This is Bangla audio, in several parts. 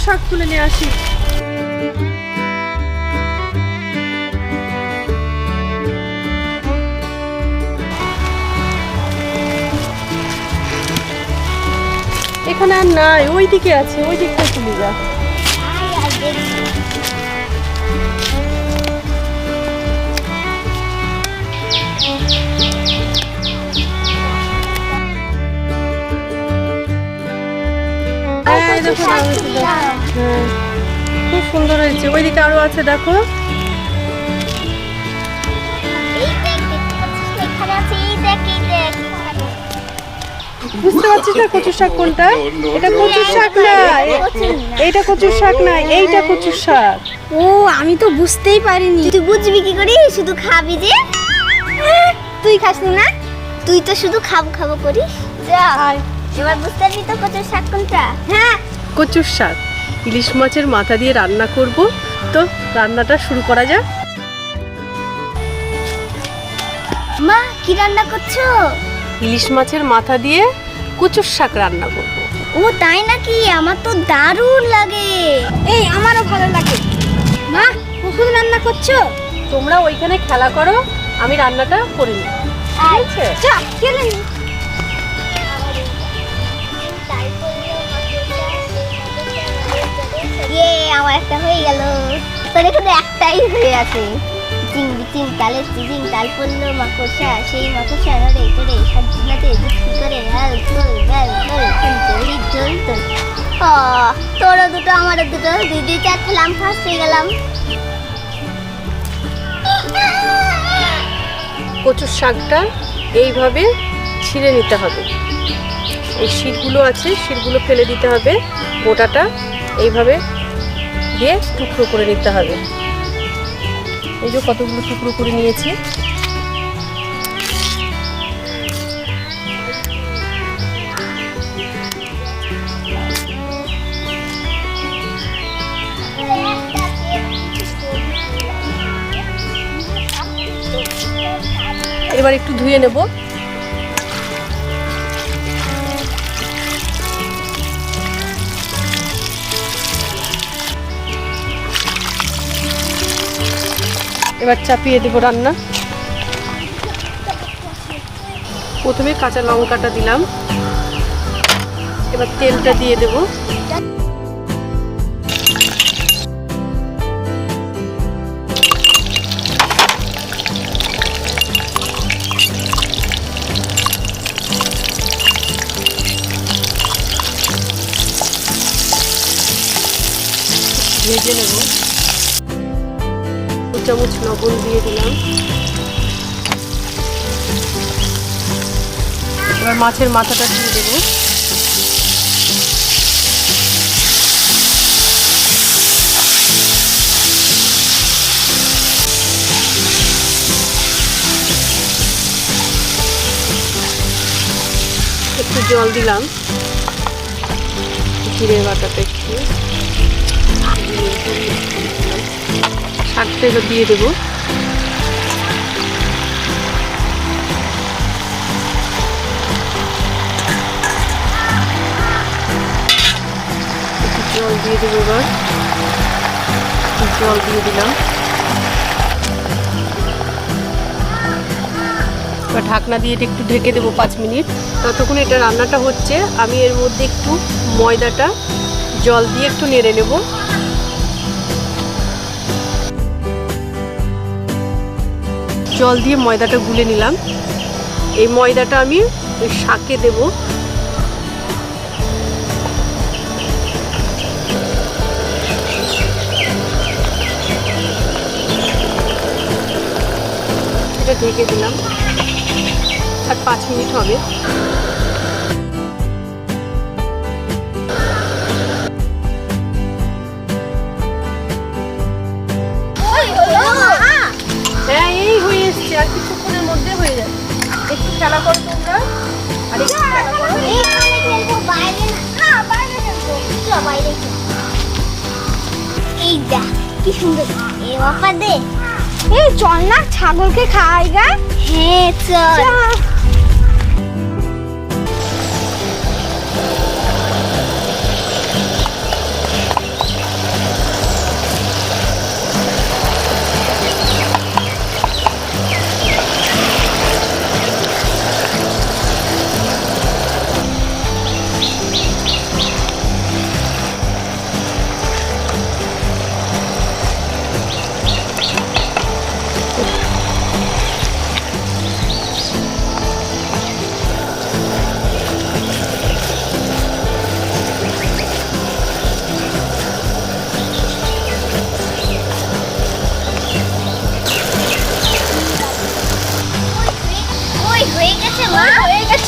শাক তুলে নিয়ে আসি। এখানে আর নাই, ওই দিকে আছে, ওই দিকটা তুলে যা। খুব সুন্দর হয়েছে, ওই দিকে আরো আছে দেখো। বুঝতে পারছিস না কচুর শাক কোনটা? এটা কচুর শাক না, এইটা কচুর শাক না, এইটা কচুর শাক। ও আমি তো বুঝতেই পারিনি। তুই বুঝবি কি করে? শুধু খাবি যে। তুই খাস না, তুই তো শুধু খাবো খাবো করিস। যা এবার বুঝতে পারবি তো কচুর শাক কোনটা। হ্যাঁ কচুর শাক ইলিশ মাছের মাথা দিয়ে রান্না করব, তো রান্নাটা শুরু করা যাক। মা কি রান্না করছো? ইলিশ মাছের মাথা দিয়ে কচুর শাক রান্না করব। ও তাই নাকি? আমার তো দারুণ লাগে। এই আমারও ভালো লাগে। মা কখন রান্না করছো? তোমরা ওইখানে খেলা করো, আমি রান্নাটা করে নিই। আচ্ছা চল খেলে নি। আমার একটা হয়ে গেল। তোর এখানে একটাই হয়ে আছে। চিং তালের চিং তাল পড়লো মাকড়সা, সেই মাকড়সা রে তোরে সাজিনাতে দুঃখী করে তোরও দুটো আমারও দুটো, দুই চার খেলাম, ফার্স্ট হয়ে গেলাম। কচুর শাকটা এইভাবে ছিঁড়ে নিতে হবে। এই শিরগুলো আছে, শিরগুলো ফেলে দিতে হবে। গোটাটা এইভাবে দিয়ে টুকরো করে নিতে হবে। এই যে কতগুলো টুকরো করে নিয়েছি। এবার একটু ধুয়ে নেব। এবার চাপিয়ে দেবো রান্না। প্রথমে কাঁচা লঙ্কাটা দিলাম, এবার তেলটা দিয়ে দেব। ভেজে নেব। 2 চামচ লবণ দিয়ে দিলাম। এবার মাছের মাথাটা দিয়ে দেব। একটু জল দিলাম, জিরে বাটাটা একটু, শাকটা এবার দিয়ে দেবো। একটু জল দিয়ে দেবো। এবার জল দিয়ে দিলাম। এবার ঢাকনা দিয়ে একটু ঢেকে দেবো 5 মিনিট। ততক্ষণ এটা রান্নাটা হচ্ছে, আমি এর মধ্যে একটু ময়দাটা জল দিয়ে একটু নেড়ে নেব। জল দিয়ে ময়দাটা গুলে নিলাম। এই ময়দাটা আমি ওই শাকে দেব। এটা ঢেকে দিলাম, আর 5 মিনিট হবে। হ্যাঁ এই হয়ে এসছে, আর কিছুক্ষণের মধ্যে হয়ে যাবে। একটু খেলা করো তোমরা, আর একটু খেলা করো। এই দেখ কি সুন্দর। এ বাবা দে, এই চল না ছাগলকে খাওয়াই গা। হ্যাঁ চল।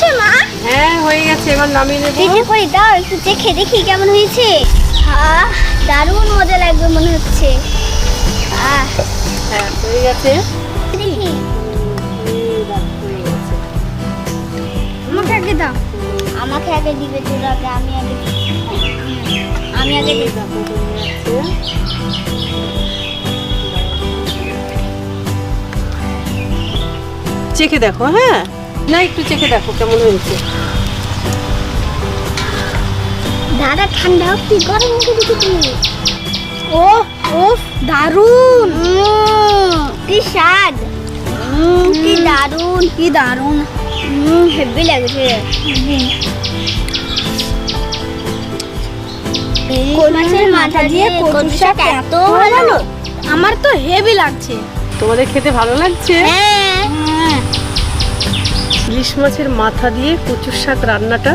হয়েছে মা? হ্যাঁ হয়ে গেছে, এবার নামিয়ে নেবো। দেখে করে দাও, একটু দেখে দেখি কেমন হয়েছে। দারুণ মজা লাগবে মনে হচ্ছে। হ্যাঁ হয়ে গেছে। দেখি হয়ে গেছে। আমাকে আগে দাও। আমাকে আগে দিবে, তোর আগে আমি আগে দিই। আমি আগে দিই। দেখো হয়ে গেছে। চেখে দেখো, হ্যাঁ না একটু চেখে দেখো কেমন হয়েছে। দাদা ঠান্ডা হোক, তুই গরম মুখে দিকে তুমি। ও ওফ দারুন, কি স্বাদ, কি দারুণ, কি দারুন। হেভি লাগছে। মাছের মাথা দিয়ে কচু শাক এত ভালো। আমার তো হেভি লাগছে। তোমাদের খেতে ভালো লাগছে? হ্যাঁ, ইলিশ মাছের মাথা দিয়ে কচুর শাক রান্নাটা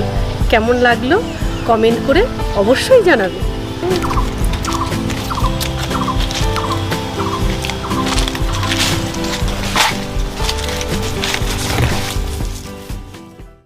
কেমন লাগলো কমেন্ট করে অবশ্যই জানাবে।